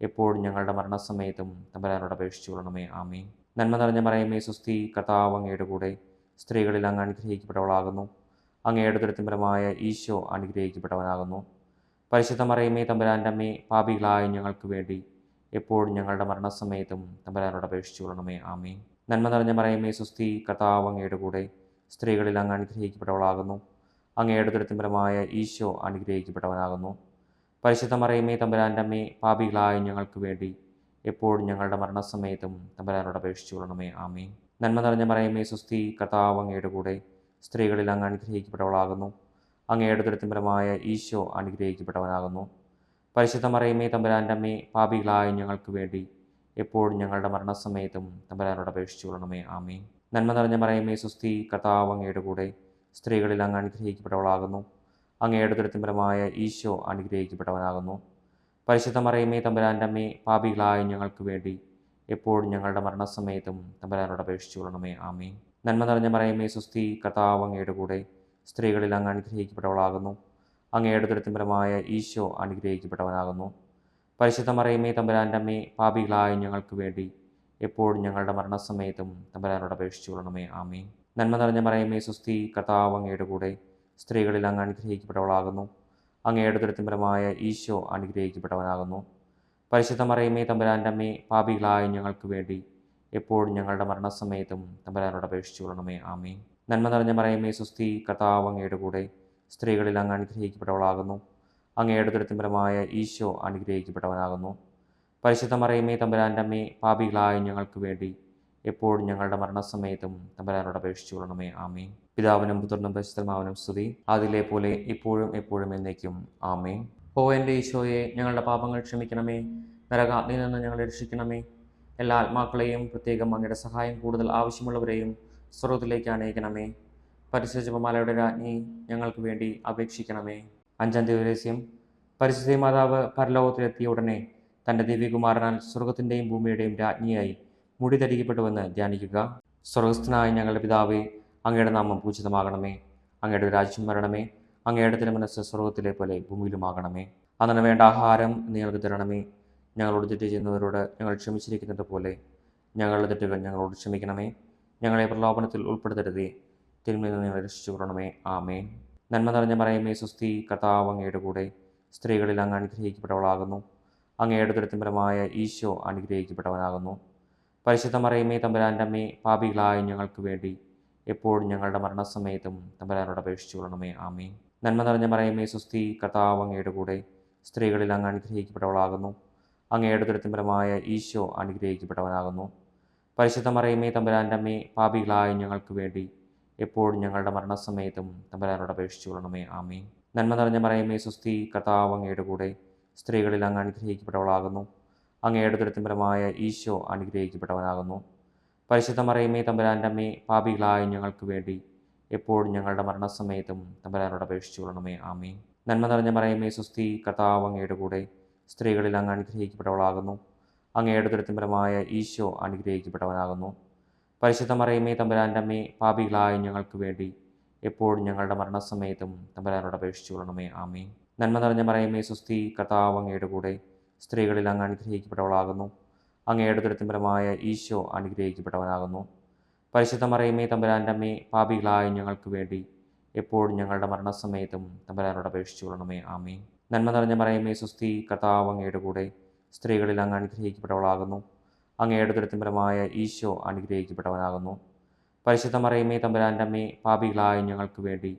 എപ്പോഴും ഞങ്ങളുടെ മരണസമയത്തും തമ്പുരാനോട് അപേക്ഷിച്ചു കൊള്ളണമേ. ആമേൻ. നന്മ നിറഞ്ഞ മറിയമേ, സ്വസ്തി, കർത്താവ് അങ്ങയുടെ കൂടെ സ്ത്രീകളിൽ അങ്ങ് അനുഗ്രഹിക്കപ്പെട്ടവളാകുന്നു. അങ്ങയുടെ ഉദരത്തിൻ ഫലമായ ഈശോ അനുഗ്രഹിക്കപ്പെട്ടവനാകുന്നു. പരിശുദ്ധ മറിയമേ, തമ്പുരാൻ്റെ അമ്മേ, പാപികളായ ഞങ്ങൾക്ക് വേണ്ടി എപ്പോഴും ഞങ്ങളുടെ മരണസമയത്തും തമ്പുരാനോട് അപേക്ഷിച്ചു കൊള്ളണമേ. ആമേൻ. നന്മ നിറഞ്ഞ മറിയമേ, സ്വസ്തി, കർത്താവ് അങ്ങയുടെ കൂടെ സ്ത്രീകളിൽ അങ്ങ് അനുഗ്രഹിക്കപ്പെട്ടവളാകുന്നു. അങ്ങയുടെ ഉദരത്തിൻ ഫലമായ ഈശോ അനുഗ്രഹിക്കപ്പെട്ടവനാകുന്നു. പരിശുദ്ധ മറിയമേ, തമ്പുരാൻ്റെ അമ്മേ, പാപികളായ ഞങ്ങൾക്ക് വേണ്ടി എപ്പോഴും ഞങ്ങളുടെ മരണസമയത്തും തമ്പുരാനോട് അപേക്ഷിച്ചു കൊള്ളണമേ. ആമേൻ. നന്മ നിറഞ്ഞ മറിയമേ, സ്വസ്തി, കർത്താവ് അങ്ങയുടെ കൂടെ സ്ത്രീകളിൽ അങ്ങ് അനുഗ്രഹിക്കപ്പെട്ടവളാകുന്നു. അങ്ങയുടെ ഉദരത്തിൻ ഫലമായ ഈശോ അനുഗ്രഹിക്കപ്പെട്ടവനാകുന്നു. പരിശുദ്ധ മറിയമേ തമ്പുരാൻ്റെ അമ്മേ, പാപികളായ ഞങ്ങൾക്ക് വേണ്ടി എപ്പോഴും ഞങ്ങളുടെ മരണസമയത്തും തമ്പുരാനോട് അപേക്ഷിച്ചു കൊള്ളണമേ. ആമേൻ. നന്മ നിറഞ്ഞ മറിയമേ, സുസ്തി, കർത്താവ് അങ്ങയുടെ കൂടെ സ്ത്രീകളിൽ അങ്ങ് അനുഗ്രഹിക്കപ്പെട്ടവളാകുന്നു. അങ്ങയുടെ ഉദരത്തിൻ ഫലമായ ഈശോ അനുഗ്രഹിക്കപ്പെട്ടവനാകുന്നു. പരിശുദ്ധ മറിയമേ തമ്പുരാൻ്റെ അമ്മേ, പാപികളായ ഞങ്ങൾക്ക് വേണ്ടി എപ്പോഴും ഞങ്ങളുടെ മരണസമയത്തും തമ്പുരാനോട് അപേക്ഷിച്ചു കൊള്ളണമേ. ആമേൻ. നന്മ നിറഞ്ഞ മറിയമേ, സുസ്തി, കർത്താവ് അങ്ങയുടെ കൂടെ സ്ത്രീകളിൽ അങ്ങ് അനുഗ്രഹിക്കപ്പെട്ടവളാകുന്നു. അങ്ങയുടെ ഉദരത്തിൻ ഫലമായ ഈശോ അനുഗ്രഹിക്കപ്പെട്ടവനാകുന്നു. പരിശുദ്ധ മറിയമേ തമ്പുരാൻ്റെ അമ്മേ, പാപികളായ ഞങ്ങൾക്ക് വേണ്ടി എപ്പോഴും ഞങ്ങളുടെ മരണസമയത്തും തമ്പുരാനോട് അപേക്ഷിച്ചു കൊള്ളണമേ. ആമേൻ. നന്മ നിറഞ്ഞ മറിയമേ, സുസ്തി, കർത്താവ് അങ്ങയുടെ കൂടെ സ്ത്രീകളിൽ അങ്ങ് അനുഗ്രഹിക്കപ്പെട്ടവളാകുന്നു. അങ്ങയുടെ ഉദരത്തിൻ ഫലമായ ഈശോ അനുഗ്രഹിക്കപ്പെട്ടവനാകുന്നു. പരിശുദ്ധ മറിയമേ തമ്പുരാൻ്റെ അമ്മേ, പാപികളായ ഞങ്ങൾക്ക് വേണ്ടി എപ്പോഴും ഞങ്ങളുടെ മരണസമയത്തും തമ്പുരാനോട് അപേക്ഷിച്ചു കൊള്ളണമേ. ആമേൻ. നന്മ നിറഞ്ഞ മറിയമേ, സുസ്തി, കർത്താവ് അങ്ങയുടെ കൂടെ സ്ത്രീകളിൽ അങ്ങ് അനുഗ്രഹിക്കപ്പെട്ടവളാകുന്നു. അങ്ങയുടെ ഉദരത്തിൻ ഫലമായ ഈശോ അനുഗ്രഹിക്കപ്പെട്ടവനാകുന്നു. പരിശുദ്ധ മറിയമേ തമ്പുരാൻ്റെ അമ്മേ, പാപികളായ ഞങ്ങൾക്ക് വേണ്ടി എപ്പോഴും ഞങ്ങളുടെ മരണസമയത്തും തമ്പുരാനോട് അപേക്ഷിച്ചു കൊള്ളണമേ. ആമേൻ. പിതാവിനും പുത്രനും പരിശുദ്ധാത്മാവിനും സ്തുതി, അതിലെ പോലെ ഇപ്പോഴും എപ്പോഴും എന്നേക്കും. ആമേൻ. ഓ എൻ്റെ ഈശോയെ, ഞങ്ങളുടെ പാപങ്ങൾ ക്ഷമിക്കണമേ, നരകാഗ്നിയിൽ നിന്ന് ഞങ്ങളെ രക്ഷിക്കണമേ. എല്ലാ ആത്മാക്കളെയും, പ്രത്യേകം അങ്ങയുടെ സഹായം കൂടുതൽ ആവശ്യമുള്ളവരെയും സ്വർഗ്ഗത്തിലേക്ക് അനയിക്കണമേ. പരിശുദ്ധ ജപമാലയുടെ രാജ്ഞി, ഞങ്ങൾക്ക് വേണ്ടി അപേക്ഷിക്കണമേ. അഞ്ചാം ദിവസം, പരിശുദ്ധ മാതാവ് പരലോകത്തിലെത്തിയ ഉടനെ തൻ്റെ ദിവ്യകുമാരനാൽ സ്വർഗത്തിൻ്റെയും ഭൂമിയുടെയും രാജ്ഞിയായി മുടി ധരിക്കപ്പെട്ടുവെന്ന് ധ്യാനിക്കുക. സ്വർഗസ്ഥനായ ഞങ്ങളുടെ പിതാവേ, അങ്ങയുടെ നാമം പൂജിതമാകണമേ. അങ്ങയുടെ രാജ്യം വരണമേ. അങ്ങയുടെ തിരുമനസ്സ് സ്വർഗത്തിലെ പോലെ ഭൂമിയിലുമാകണമേ. അന്നു വേണ്ട ആഹാരം ഞങ്ങൾക്ക് തരണമേ. ഞങ്ങളോട് തെറ്റ് ചെയ്യുന്നവരോട് ഞങ്ങൾ ക്ഷമിച്ചിരിക്കുന്നത് പോലെ ഞങ്ങളുടെ തെറ്റുകൾ ഞങ്ങളോട് ക്ഷമിക്കണമേ. ഞങ്ങളെ പ്രലോഭനത്തിൽ ഉൾപ്പെടുത്തരുതേ, തിന്മയിൽ നിന്ന് ഞങ്ങളെ രക്ഷിച്ചു കൊള്ളണമേ. ആമേൻ. നന്മ നിറഞ്ഞ മറിയമേ, സുസ്തി, കർത്താവ് അങ്ങയുടെ കൂടെ സ്ത്രീകളിൽ അങ്ങ് അനുഗ്രഹിക്കപ്പെട്ടവളാകുന്നു. അങ്ങയുടെ ഉദരത്തിൻ ഫലമായ ഈശോ അനുഗ്രഹിക്കപ്പെട്ടവനാകുന്നു. പരിശുദ്ധ മറിയമേ തമ്പുരാൻ്റെ അമ്മേ, പാപികളായ ഞങ്ങൾക്ക് വേണ്ടി എപ്പോഴും ഞങ്ങളുടെ മരണസമയത്തും തമ്പുരാനോട് അപേക്ഷിച്ചു കൊള്ളണമേ. ആമേൻ. നന്മ നിറഞ്ഞ മറിയമേ, സുസ്തി, കർത്താവ് അങ്ങയുടെ കൂടെ സ്ത്രീകളിൽ അങ്ങ് അനുഗ്രഹിക്കപ്പെട്ടവളാകുന്നു. അങ്ങയുടെ ഉദരത്തിൻ ഫലമായ ഈശോ അനുഗ്രഹിക്കപ്പെട്ടവനാകുന്നു. പരിശുദ്ധ മറിയമേ തമ്പുരാൻ്റെ അമ്മേ, പാപികളായ ഞങ്ങൾക്ക് വേണ്ടി എപ്പോഴും ഞങ്ങളുടെ മരണസമയത്തും തമ്പുരാനോട് അപേക്ഷിച്ചു കൊള്ളണമേ. ആമേൻ. നന്മ നിറഞ്ഞ മറിയമേ, സുസ്തി, കർത്താവ് അങ്ങയുടെ കൂടെ സ്ത്രീകളിൽ അങ്ങ് അനുഗ്രഹിക്കപ്പെട്ടവളാകുന്നു. അങ്ങയുടെ ഉദരത്തിൻ ഫലമായ ഈശോ അനുഗ്രഹിക്കപ്പെട്ടവനാകുന്നു. പരിശുദ്ധ മറിയമേ തമ്പുരാൻ്റെ അമ്മേ, പാപികളായ ഞങ്ങൾക്ക് വേണ്ടി എപ്പോഴും ഞങ്ങളുടെ മരണസമയത്തും തമ്പുരാനോട് അപേക്ഷിച്ചു കൊള്ളണമേ. ആമേൻ. നന്മ നിറഞ്ഞ മറിയമേ, സുസ്തി, കർത്താവ് അങ്ങയുടെ കൂടെ സ്ത്രീകളിൽ അങ്ങ് അനുഗ്രഹിക്കപ്പെട്ടവളാകുന്നു. അങ്ങയുടെ ഉദരത്തിൻ ഫലമായ ഈശോ അനുഗ്രഹിക്കപ്പെട്ടവനാകുന്നു. പരിശുദ്ധ മറിയമേ തമ്പുരാൻ്റെ അമ്മേ, പാപികളായ ഞങ്ങൾക്ക് വേണ്ടി എപ്പോഴും ഞങ്ങളുടെ മരണസമയത്തും തമ്പുരാനോട് അപേക്ഷിച്ചു കൊള്ളണമേ. ആമേൻ. നന്മ നിറഞ്ഞ മറിയമേ, സുസ്തി, കർത്താവ് അങ്ങയുടെ കൂടെ സ്ത്രീകളിൽ അങ്ങ് അനുഗ്രഹിക്കപ്പെട്ടവളാകുന്നു. അങ്ങയുടെ ഉദരത്തിൻ ഫലമായ ഈശോ അനുഗ്രഹിക്കപ്പെട്ടവനാകുന്നു. പരിശുദ്ധ മറിയമേ തമ്പുരാൻ്റെ അമ്മേ, പാപികളായ ഞങ്ങൾക്ക് വേണ്ടി എപ്പോഴും ഞങ്ങളുടെ മരണസമയത്തും തമ്പുരാനോട് അപേക്ഷിച്ചു കൊള്ളണമേ. ആമേൻ. നന്മ നിറഞ്ഞ മറിയമേ, സുസ്തി, കർത്താവ് അങ്ങയുടെ കൂടെ സ്ത്രീകളിൽ അങ്ങ് അനുഗ്രഹിക്കപ്പെട്ടവളാകുന്നു. അങ്ങയുടെ ഉദരത്തിൻ ഫലമായ ഈശോ അനുഗ്രഹിക്കപ്പെട്ടവനാകുന്നു. പരിശുദ്ധ മറിയമേ തമ്പുരാൻ്റെ അമ്മേ, പാപികളായ ഞങ്ങൾക്ക് വേണ്ടി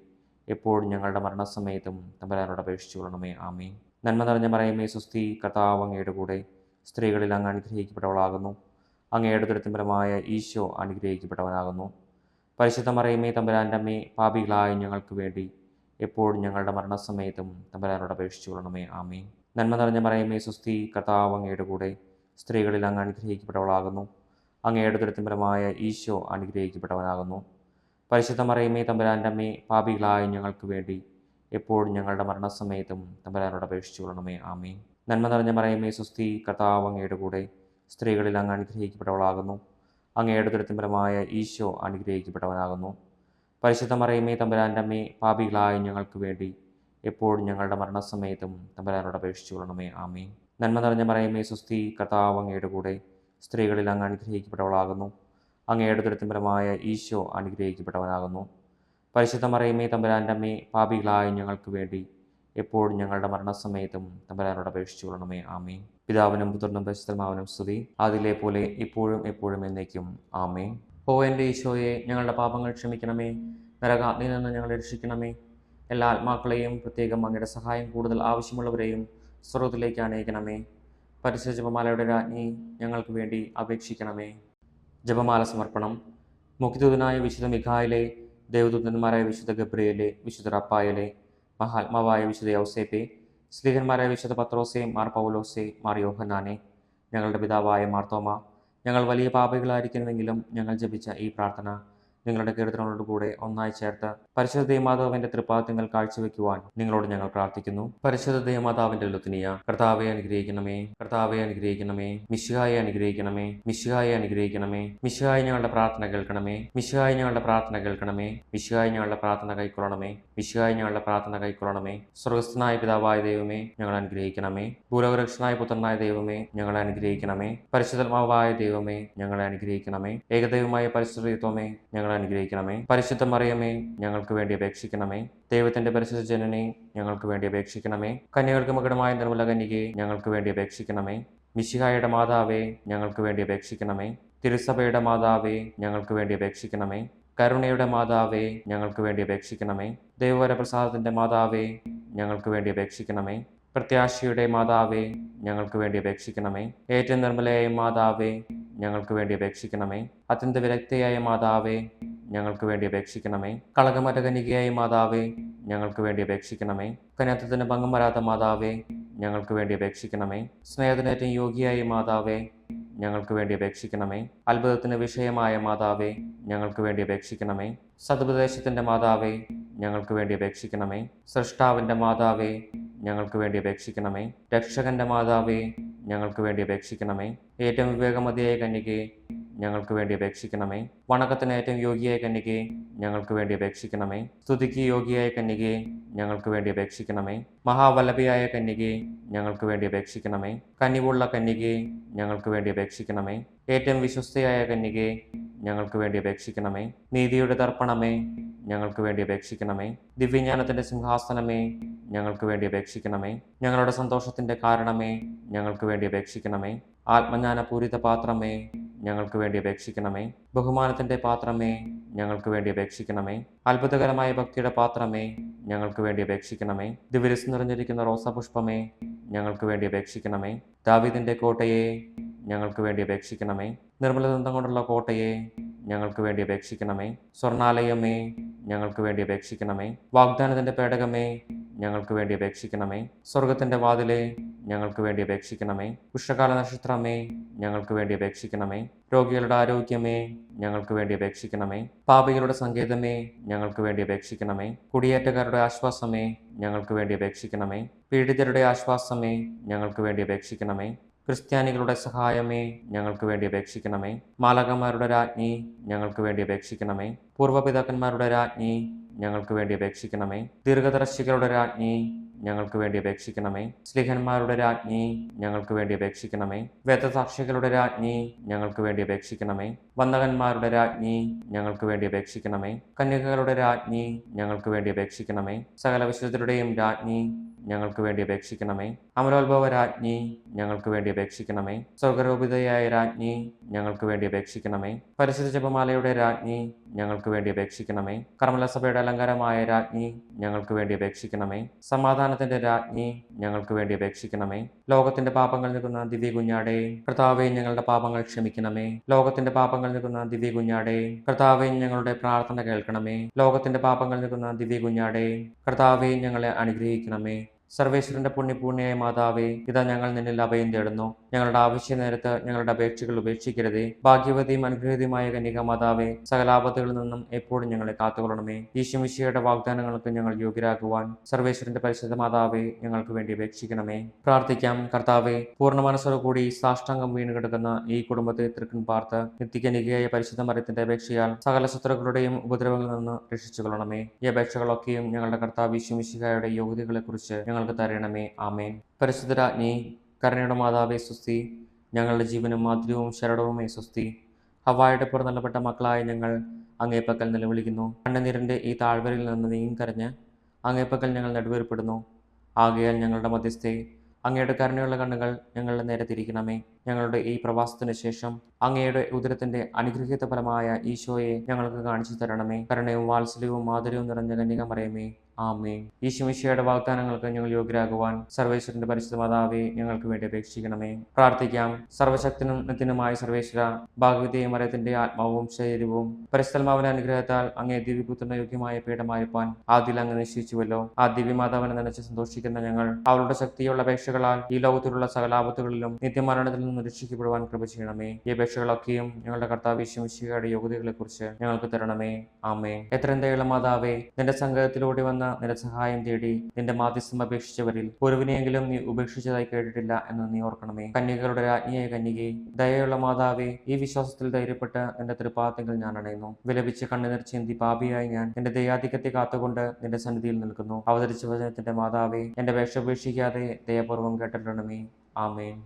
എപ്പോഴും ഞങ്ങളുടെ മരണസമയത്തും തമ്പുരാനോട് അപേക്ഷിച്ചു കൊള്ളണമേ. ആമേൻ. നന്മ നിറഞ്ഞ മറിയമേ, സുസ്തി, കർത്താവ് അങ്ങയുടെ കൂടെ സ്ത്രീകളിൽ അങ്ങ് അനുഗ്രഹിക്കപ്പെട്ടവളാകുന്നു. അങ്ങയുടെ ഉദരത്തിൻ ഫലമായ ഈശോ അനുഗ്രഹിക്കപ്പെട്ടവനാകുന്നു. പരിശുദ്ധ മറിയമേ തമ്പുരാൻ്റെ അമ്മേ, പാപികളായ ഞങ്ങൾക്ക് വേണ്ടി എപ്പോഴും ഞങ്ങളുടെ മരണസമയത്തും തമ്പുരാനോട് അപേക്ഷിച്ചു കൊള്ളണമേ. ആമേൻ. നന്മ നിറഞ്ഞ മറിയമേ, സുസ്തി, കർത്താവ് അങ്ങയുടെ കൂടെ സ്ത്രീകളിൽ അങ്ങ് അനുഗ്രഹിക്കപ്പെട്ടവളാകുന്നു. അങ്ങയുടെ ഉദരത്തിൻ ഫലമായ ഈശോ അനുഗ്രഹിക്കപ്പെട്ടവനാകുന്നു. പരിശുദ്ധ മറിയമേ തമ്പുരാൻ്റെ അമ്മേ, പാപികളായ ഞങ്ങൾക്ക് വേണ്ടി എപ്പോഴും ഞങ്ങളുടെ മരണസമയത്തും തമ്പുരാനോട് അപേക്ഷിച്ചു കൊള്ളണമേ. ആമേൻ. നന്മ നിറഞ്ഞ മറിയമേ, സുസ്തി, കർത്താവ് അങ്ങയുടെ കൂടെ സ്ത്രീകളിൽ അങ്ങ് അനുഗ്രഹിക്കപ്പെട്ടവളാകുന്നു. അങ്ങയുടെ ഉദരത്തിൻ ഫലമായ ഈശോ അനുഗ്രഹിക്കപ്പെട്ടവനാകുന്നു. പരിശുദ്ധ മറിയമേ തമ്പുരാൻ്റെ അമ്മേ, പാപികളായ ഞങ്ങൾക്ക് വേണ്ടി എപ്പോഴും ഞങ്ങളുടെ മരണസമയത്തും തമ്പുരാനോട് അപേക്ഷിച്ചു കൊള്ളണമേ. ആമേൻ. നന്മ നിറഞ്ഞ മറിയമേ, സുസ്തി, കർത്താവ് അങ്ങയുടെ കൂടെ സ്ത്രീകളിൽ അങ്ങ് അനുഗ്രഹിക്കപ്പെട്ടവളാകുന്നു. അങ്ങയുടെ ഉദരത്തിൻ ഫലമായ ഈശോ അനുഗ്രഹിക്കപ്പെട്ടവനാകുന്നു. പരിശുദ്ധ മറിയമേ തമ്പുരാൻ്റെ അമ്മേ, പാപികളായ ഞങ്ങൾക്ക് വേണ്ടി എപ്പോഴും ഞങ്ങളുടെ മരണസമയത്തും തമ്പുരാനോട് അപേക്ഷിച്ചു കൊള്ളണമേ. ആമേൻ. പിതാവിനും പുത്രനും പരിശുദ്ധാത്മാവിനും സ്തുതി, അതിലെ പോലെ ഇപ്പോഴും എപ്പോഴും എന്നേക്കും. ആമേൻ. ഓ എൻ്റെ ഈശോയെ, ഞങ്ങളുടെ പാപങ്ങൾ ക്ഷമിക്കണമേ, നരകാഗ്നിയിൽ നിന്ന് ഞങ്ങളെ രക്ഷിക്കണമേ. എല്ലാ ആത്മാക്കളെയും, പ്രത്യേകം അങ്ങയുടെ സഹായം കൂടുതൽ ആവശ്യമുള്ളവരെയും സ്വർഗ്ഗത്തിലേക്ക് അനയിക്കണമേ. പരിശുദ്ധ ജപമാലയുടെ രാജ്ഞി, ഞങ്ങൾക്ക് വേണ്ടി അപേക്ഷിക്കണമേ. ജപമാല സമർപ്പണം. മുഖ്യദൂതനായ വിശുദ്ധ മിഖായേലേ, ദേവദൂതന്മാരായ വിശുദ്ധ ഗബ്രിയേലേ, വിശുദ്ധ റഫായേലേ, മഹാത്മാവായ വിശുദ്ധ യൗസേപ്പേ, സ്ലീഹന്മാരായ വിശുദ്ധ പത്രോസേ, മാർ പൗലോസേ, മാർ യോഹന്നാനെ, ഞങ്ങളുടെ പിതാവായ മാർത്തോമ, ഞങ്ങൾ വലിയ പാപികളായിരിക്കുന്നുവെങ്കിലും ഞങ്ങൾ ജപിച്ച ഈ പ്രാർത്ഥന നിങ്ങളുടെ കീർത്തനങ്ങളോടുകൂടെ ഒന്നായി ചേർത്ത് പരിശുദ്ധ ദൈവമാതാവിന്റെ തൃപ്പാദങ്ങൾ കാഴ്ചവെക്കുവാൻ നിങ്ങളോട് ഞങ്ങൾ പ്രാർത്ഥിക്കുന്നു. പരിശുദ്ധ ദൈവമാതാവിന്റെ ലുത്തിനിയ, കർത്താവെ അനുഗ്രഹിക്കണമേ, കർത്താവെ അനുഗ്രഹിക്കണമേ, മിശിഹായെ അനുഗ്രഹിക്കണമേ, മിശിഹായെ അനുഗ്രഹിക്കണമേ, മിശിഹായി ഞങ്ങളുടെ പ്രാർത്ഥന കേൾക്കണമേ, മിശിഹായി ഞങ്ങളുടെ പ്രാർത്ഥന കേൾക്കണമേ, മിശിഹായി ഞങ്ങളുടെ പ്രാർത്ഥന കൈക്കൊള്ളണമേ, മിശിഹായി ഞങ്ങളുടെ പ്രാർത്ഥന കൈക്കൊള്ളണമേ. സ്വർഗസ്ഥനായ പിതാവായ ദൈവമേ, ഞങ്ങൾ അനുഗ്രഹിക്കണമേ. ഭൂലോകരക്ഷനായ പുത്രനായ ദൈവമേ, ഞങ്ങളെ അനുഗ്രഹിക്കണമേ. പരിശുദ്ധാത്മാവായ ദൈവമേ, ഞങ്ങളെ അനുഗ്രഹിക്കണമേ. ഏകദൈവമായ പരിശുദ്ധത്വമേ, ഞങ്ങളെ അനുഗ്രഹിക്കണമേ. പരിശുദ്ധ മറിയമേ, ഞങ്ങൾക്ക് വേണ്ടി അപേക്ഷിക്കണമേ. ദൈവത്തിന്റെ പരിശുദ്ധ ജനനെ, ഞങ്ങൾക്ക് വേണ്ടി അപേക്ഷിക്കണമേ. കന്യകൾക്ക് മകുടമായ നിർമ്മല കന്യകയെ, ഞങ്ങൾക്ക് വേണ്ടി അപേക്ഷിക്കണമേ. മിശിഹായുടെ മാതാവേ, ഞങ്ങൾക്ക് വേണ്ടി അപേക്ഷിക്കണമേ. തിരുസഭയുടെ മാതാവേ, ഞങ്ങൾക്ക് വേണ്ടി അപേക്ഷിക്കണമേ. കരുണയുടെ മാതാവേ, ഞങ്ങൾക്ക് വേണ്ടി അപേക്ഷിക്കണമേ. ദൈവവരപ്രസാദത്തിന്റെ മാതാവേ, ഞങ്ങൾക്ക് വേണ്ടി അപേക്ഷിക്കണമേ. പ്രത്യാശയുടെ മാതാവേ, ഞങ്ങൾക്ക് വേണ്ടി അപേക്ഷിക്കണമേ. ഏറ്റവും നിർമ്മലയായ മാതാവേ, ഞങ്ങൾക്ക് വേണ്ടി അപേക്ഷിക്കണമേ. അത്യന്ത വിരക്തയായ മാതാവേ, ഞങ്ങൾക്ക് വേണ്ടി അപേക്ഷിക്കണമേ. കളകമറ്റ കന്യകയായ മാതാവേ, ഞങ്ങൾക്ക് വേണ്ടി അപേക്ഷിക്കണമേ. കന്യാത്വത്തിന് ഭംഗം വരാത്ത മാതാവേ, ഞങ്ങൾക്ക് വേണ്ടി അപേക്ഷിക്കണമേ. സ്നേഹത്തിനേറ്റവും യോഗ്യയായ മാതാവേ, ഞങ്ങൾക്ക് വേണ്ടി അപേക്ഷിക്കണമേ. അത്ഭുതത്തിന് വിഷയമായ മാതാവേ, ഞങ്ങൾക്ക് വേണ്ടി അപേക്ഷിക്കണമേ. സതുപദേശത്തിന്റെ മാതാവേ, ഞങ്ങൾക്ക് വേണ്ടി അപേക്ഷിക്കണമേ. സൃഷ്ടാവിന്റെ മാതാവേ, ഞങ്ങൾക്ക് വേണ്ടി അപേക്ഷിക്കണമേ. രക്ഷകന്റെ മാതാവേ, ഞങ്ങൾക്ക് വേണ്ടി അപേക്ഷിക്കണമേ. ഏറ്റവും വിവേകമതിയായ കന്യകയെ, ഞങ്ങൾക്ക് വേണ്ടി അപേക്ഷിക്കണമേ. വണക്കത്തിന് ഏറ്റവും യോഗ്യയായ കന്യകയെ, ഞങ്ങൾക്ക് വേണ്ടി അപേക്ഷിക്കണമേ. സ്തുതിക്ക് യോഗ്യയായ കന്യകയെ, ഞങ്ങൾക്ക് വേണ്ടി അപേക്ഷിക്കണമേ. മഹാവല്ലഭയായ കന്യകയെ, ഞങ്ങൾക്ക് വേണ്ടി അപേക്ഷിക്കണമേ. കനിവുള്ള കന്യകയെ, ഞങ്ങൾക്ക് വേണ്ടി അപേക്ഷിക്കണമേ. ഏറ്റവും വിശ്വസ്തയായ കന്യകയെ, ഞങ്ങൾക്ക് വേണ്ടി അപേക്ഷിക്കണമേ. നീതിയുടെ തർപ്പണമേ, ഞങ്ങൾക്ക് വേണ്ടി അപേക്ഷിക്കണമേ. ദിവ്യജ്ഞാനത്തിന്റെ സിംഹാസനമേ, ഞങ്ങൾക്ക് വേണ്ടി അപേക്ഷിക്കണമേ. ഞങ്ങളുടെ സന്തോഷത്തിന്റെ കാരണമേ, ഞങ്ങൾക്ക് വേണ്ടി അപേക്ഷിക്കണമേ. ആത്മജ്ഞാനപൂരിത പാത്രമേ, ഞങ്ങൾക്ക് വേണ്ടി അപേക്ഷിക്കണമേ. ബഹുമാനത്തിന്റെ പാത്രമേ, ഞങ്ങൾക്ക് വേണ്ടി അപേക്ഷിക്കണമേ. അത്ഭുതകരമായ ഭക്തിയുടെ പാത്രമേ, ഞങ്ങൾക്ക് വേണ്ടി അപേക്ഷിക്കണമേ. ദിവ്യരസം നിറഞ്ഞിരിക്കുന്ന റോസാപുഷ്പമേ, ഞങ്ങൾക്ക് വേണ്ടി അപേക്ഷിക്കണമേ. ദാവീദിന്റെ കോട്ടയെ, ഞങ്ങൾക്ക് വേണ്ടി അപേക്ഷിക്കണമേ. നിർമ്മലദന്തം കൊണ്ടുള്ള കോട്ടയെ, ഞങ്ങൾക്ക് വേണ്ടി അപേക്ഷിക്കണമേ. സ്വർണാലയമേ, ഞങ്ങൾക്ക് വേണ്ടി അപേക്ഷിക്കണമേ. വാഗ്ദാനത്തിന്റെ പേടകമേ, ഞങ്ങൾക്ക് വേണ്ടി അപേക്ഷിക്കണമേ. സ്വർഗത്തിന്റെ വാതിലെ, ഞങ്ങൾക്ക് വേണ്ടി അപേക്ഷിക്കണമേ. ഉഷകാല നക്ഷത്രമേ, ഞങ്ങൾക്ക് വേണ്ടി അപേക്ഷിക്കണമേ. രോഗികളുടെ ആരോഗ്യമേ, ഞങ്ങൾക്ക് വേണ്ടി അപേക്ഷിക്കണമേ. പാപികളുടെ സങ്കേതമേ, ഞങ്ങൾക്ക് വേണ്ടി അപേക്ഷിക്കണമേ. കുടിയേറ്റക്കാരുടെ ആശ്വാസമേ, ഞങ്ങൾക്ക് വേണ്ടി അപേക്ഷിക്കണമേ. പീഡിതരുടെ ആശ്വാസമേ, ഞങ്ങൾക്ക് വേണ്ടി അപേക്ഷിക്കണമേ. ക്രിസ്ത്യാനികളുടെ സഹായമേ, ഞങ്ങൾക്ക് വേണ്ടി അപേക്ഷിക്കണമേ. മാലകന്മാരുടെ രാജ്ഞി, ഞങ്ങൾക്ക് വേണ്ടി അപേക്ഷിക്കണമേ. പൂർവ്വപിതാക്കന്മാരുടെ രാജ്ഞി, ഞങ്ങൾക്ക് വേണ്ടി അപേക്ഷിക്കണമേ. ദീർഘദർശികളുടെ രാജ്ഞി, ഞങ്ങൾക്ക് വേണ്ടി അപേക്ഷിക്കണമേ. സ്ലിഹന്മാരുടെ രാജ്ഞി, ഞങ്ങൾക്ക് വേണ്ടി അപേക്ഷിക്കണമേ. വേദസാക്ഷികളുടെ രാജ്ഞി, ഞങ്ങൾക്ക് വേണ്ടി അപേക്ഷിക്കണമേ. വന്ദകന്മാരുടെ രാജ്ഞി, ഞങ്ങൾക്ക് വേണ്ടി അപേക്ഷിക്കണമേ. കന്യകകളുടെ രാജ്ഞി, ഞങ്ങൾക്ക് വേണ്ടി അപേക്ഷിക്കണമേ. സകല വിശുദ്ധരുടെയും രാജ്ഞി, ഞങ്ങൾക്ക് വേണ്ടി അപേക്ഷിക്കണമേ. അമലോത്ഭവ രാജ്ഞി, ഞങ്ങൾക്ക് വേണ്ടി അപേക്ഷിക്കണമേ. സ്വർഗരൂപിതയായ രാജ്ഞി, ഞങ്ങൾക്ക് വേണ്ടി അപേക്ഷിക്കണമേ. പരിശുദ്ധ ജപമാലയുടെ രാജ്ഞി, ഞങ്ങൾക്ക് വേണ്ടി അപേക്ഷിക്കണമേ. കർമ്മലസഭയുടെ അലങ്കാരമായ രാജ്ഞി, ഞങ്ങൾക്ക് വേണ്ടി അപേക്ഷിക്കണമേ. സമാധാനത്തിന്റെ രാജ്ഞി, ഞങ്ങൾക്ക് വേണ്ടി അപേക്ഷിക്കണമേ. ലോകത്തിന്റെ പാപങ്ങൾ നിൽക്കുന്ന ദിവ്യ കുഞ്ഞാടേ, കർത്താവേ ഞങ്ങളുടെ പാപങ്ങൾ ക്ഷമിക്കണമേ. ലോകത്തിന്റെ പാപങ്ങൾ നിൽക്കുന്ന ദിവ്യ കുഞ്ഞാടേ, കർത്താവേ ഞങ്ങളുടെ പ്രാർത്ഥന കേൾക്കണമേ. ലോകത്തിന്റെ പാപങ്ങൾ നിൽക്കുന്ന ദിവ്യ കുഞ്ഞാടേ, കർത്താവേ ഞങ്ങളെ അനുഗ്രഹിക്കണമേ. സർവേശ്വരന്റെ പുണ്യപൂർണ്ണയായ മാതാവേ, ഇതാ ഞങ്ങൾ നിന്നിൽ അഭയം തേടുന്നു. ഞങ്ങളുടെ ആവശ്യ നേരത്ത് ഞങ്ങളുടെ അപേക്ഷകൾ ഉപേക്ഷിക്കരുതേ. ഭാഗ്യവതിയും അനുഗ്രഹീതയുമായ കന്യക മാതാവേ, സകലാപത്തുകളിൽ നിന്നും എപ്പോഴും ഞങ്ങളെ കാത്തുകൊള്ളണമേ. ഈശോമിശിഹായുടെ വാഗ്ദാനങ്ങൾക്ക് ഞങ്ങൾ യോഗ്യരാകുവാൻ സർവേശ്വരന്റെ പരിശുദ്ധ മാതാവേ, ഞങ്ങൾക്ക് വേണ്ടി അപേക്ഷിക്കണമേ. പ്രാർത്ഥിക്കാം. കർത്താവേ, പൂർണ്ണ മനസ്സോടുകൂടി സാഷ്ടാംഗം വീണ് കിടക്കുന്ന ഈ കുടുംബത്തെ തൃക്കൺ പാർത്ത് നിത്യകന്യകയായ പരിശുദ്ധ മറിയത്തിന്റെ അപേക്ഷയാൽ സകല ശത്രുക്കളുടെയും ഉപദ്രവങ്ങളിൽ നിന്ന് രക്ഷിച്ചുകൊള്ളണമേ. ഈ അപേക്ഷകളൊക്കെയും ഞങ്ങളുടെ കർത്താവ് ഈശോമിശിഹായുടെ യോഗ്യതകളെക്കുറിച്ച് ഞങ്ങൾക്ക് തരണമേ. ആമേൻ. പരിശുദ്ധരാജ്ഞി, കരുണയുടെ മാതാവേ സ്വസ്തി. ഞങ്ങളുടെ ജീവനും മാധുര്യവും ശരണവുമേ സ്വസ്തി. ഹവ്വായുടെ പുറന്തള്ളപ്പെട്ട മക്കളായ ഞങ്ങൾ അങ്ങേപ്പക്കൽ നിലവിളിക്കുന്നു. കണ്ണുനീരിൻ്റെ ഈ താഴ്വരയിൽ നിന്ന് നീങ്ങിക്കരഞ്ഞ് അങ്ങേപ്പക്കൽ ഞങ്ങൾ നെടുവേർപ്പെടുന്നു. ആകയാൽ ഞങ്ങളുടെ മധ്യസ്ഥെ, അങ്ങയുടെ കരുണയുള്ള കണ്ണുകൾ ഞങ്ങളുടെ നേരെ തിരിക്കണമേ. ഞങ്ങളുടെ ഈ പ്രവാസത്തിന് ശേഷം അങ്ങയുടെ ഉദരത്തിന്റെ അനുഗ്രഹീത ഫലമായ ഈശോയെ ഞങ്ങൾക്ക് കാണിച്ചു തരണമേ. കരുണയും വാത്സല്യവും മാധുര്യവും നിറഞ്ഞ കന്യക മറിയമേ, ആമേൻ. ഈശോമിശിഹായുടെ വാഗ്ദാനങ്ങൾക്ക് ഞങ്ങൾ യോഗ്യരാകുവാൻ സർവേശ്വരന്റെ പരിശുദ്ധ മാതാവേ ഞങ്ങൾക്ക് വേണ്ടി അപേക്ഷിക്കണമേ. പ്രാർത്ഥിക്കാം. സർവശക്തനും നിത്യനുമായ സർവേശ്വര, ഭാഗവതിയെ മരത്തിന്റെ ആത്മാവും ശരീരവും പരിശുദ്ധാത്മാവിന്റെ അനുഗ്രഹത്താൽ അങ്ങേ ദിവ്യപുത്രന് യോഗ്യമായ പീഠമായിരിക്കാൻ ആദ്യം അങ്ങ് നിശ്ചയിച്ചുവല്ലോ. ആ ദിവ്യമാതാവിനെ നനച്ച് സന്തോഷിക്കുന്ന ഞങ്ങൾ അവളുടെ ശക്തിയുള്ള അപേക്ഷകളാൽ ഈ ലോകത്തിലുള്ള സകലാപത്തുകളിലും നിത്യമരണത്തിൽ നിന്ന് രക്ഷിക്കപ്പെടുവാൻ കൃപ ചെയ്യണമേ. ഈ അപേക്ഷകളൊക്കെയും ഞങ്ങളുടെ കർത്താവ് ഈശോമിശിഹായുടെ യോഗ്യതകളെ കുറിച്ച് ഞങ്ങൾക്ക് തരണമേ. ആമേൻ. എത്രയും ദയുള്ള മാതാവേ, നിന്റെ സംഘത്തിലൂടെ വന്ന നിന്റെ സഹായം തേടി നിന്റെ മാധ്യസ്ഥം അപേക്ഷിച്ചവരിൽ ഒരുവിനെയെങ്കിലും നീ ഉപേക്ഷിച്ചതായി കേട്ടിട്ടില്ല എന്ന് നീ ഓർക്കണമേ. കന്യകളുടെ രാജ്ഞിയായ കന്യകേ, ദയയുള്ള മാതാവേ, ഈ വിശ്വാസത്തിൽ ധൈര്യപ്പെട്ട് നിന്റെ തൃപ്പാദങ്ങൾ ഞാൻ അണയുന്നു. വിലപിച്ച് കണ്ണുനീർ ചിന്തി പാപിയായി ഞാൻ നിന്റെ ദയാധിക്യത്തെ കാത്തുകൊണ്ട് നിന്റെ സന്നിധിയിൽ നിൽക്കുന്നു. അവതരിച്ച വചനത്തിന്റെ മാതാവേ, എന്റെ അപേക്ഷ ഉപേക്ഷിക്കാതെ ദയപൂർവ്വം കേട്ടിരണമേ. ആമേൻ.